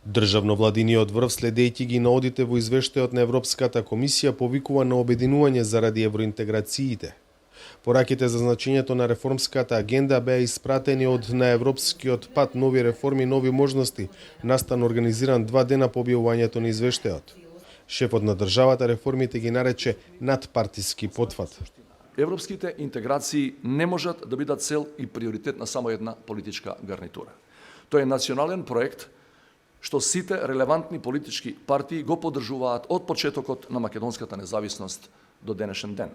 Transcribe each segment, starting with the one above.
Државно-владиниот врв, следејќи ги наодите во извештајот на Европската комисија, повикува на обединување заради евроинтеграциите. Пораките за значењето на реформската агенда беа испратени од на Европскиот пат нови реформи, нови можности, настан организиран 2 дена по објавувањето на извештајот. Шефот на државата реформите ги нарече надпартиски потфат. Европските интеграции не можат да бидат цел и приоритет на само една политичка гарнитура. Тој е национален проект што сите релевантни политички партии го поддржуваат од почетокот на македонската независност до денешен ден.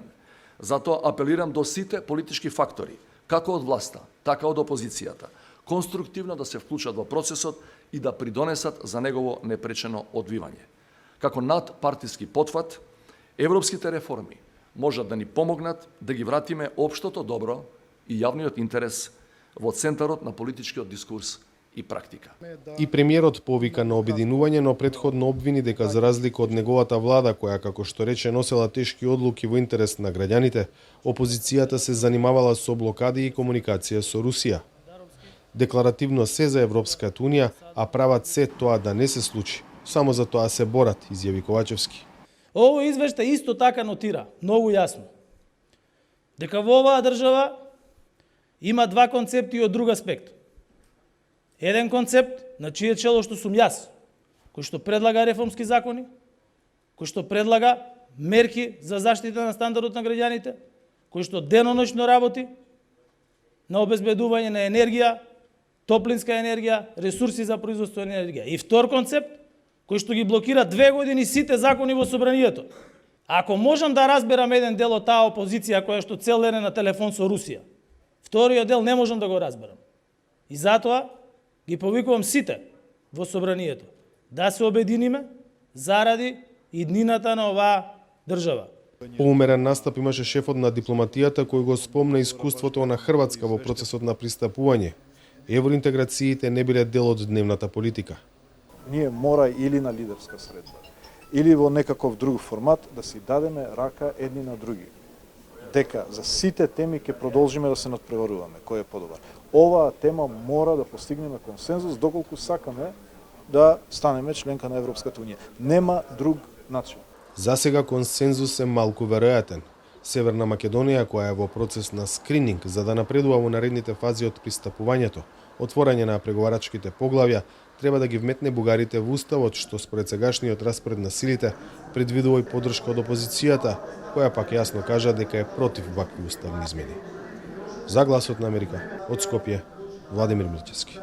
Затоа апелирам до сите политички фактори, како од власта, така од опозицијата, конструктивно да се вклучат во процесот и да придонесат за негово непречено одвивање. Како надпартиски потфат, европските реформи можат да ни помогнат да ги вратиме општото добро и јавниот интерес во центарот на политичкиот дискурс и практика. И премиерот повика на обединување, но претходно обвини дека за разлика од неговата влада, која како што рече носела тешки одлуки во интерес на граѓаните, опозицијата се занимавала со блокади и комуникација со Русија. Декларативно се за Европската унија, а прават се тоа да не се случи. Само за тоа се борат, изјави Ковачевски. Овој извештај исто така нотира, многу јасно, дека во оваа држава има два концепти од друг аспект. Еден концепт, на чие чело што сум јас, кој што предлага реформски закони, кој што предлага мерки за заштита на стандардот на граѓаните, кој што деноноќно работи на обезбедување на енергија, топлинска енергија, ресурси за производство на енергија. И втор концепт, кој што ги блокира 2 години сите закони во собранието. Ако можам да разберам еден дел од таа опозиција која што цел ден е на телефон со Русија, вториот дел не можам да го разберам. И затоа ги повикувам сите во собранието да се обединиме заради иднината на оваа држава. Поумерен настап имаше шефот на дипломатијата кој го спомна искуството на Хрватска во процесот на пристапување. Евроинтеграциите не биле дел од дневната политика. Ние мора или на лидерска средба, или во некаков друг формат да си дадеме рака едни на други. Дека за сите теми ќе продолжиме да се надпреваруваме, кој е подобар. Оваа тема мора да постигнеме консензус доколку сакаме да станеме членка на Европската унија. Нема друг начин. За сега консензус е малку веројатен. Северна Македонија, која е во процес на скрининг за да напредува во наредните фази од пристапувањето, отворање на преговарачките поглавја, треба да ги вметне бугарите во уставот, што според сегашниот распред на силите предвидува и поддршка од опозицијата, која пак јасно кажа дека е против вакви уставни измени. За Гласот на Америка, од Скопје, Владимир Мирчевски.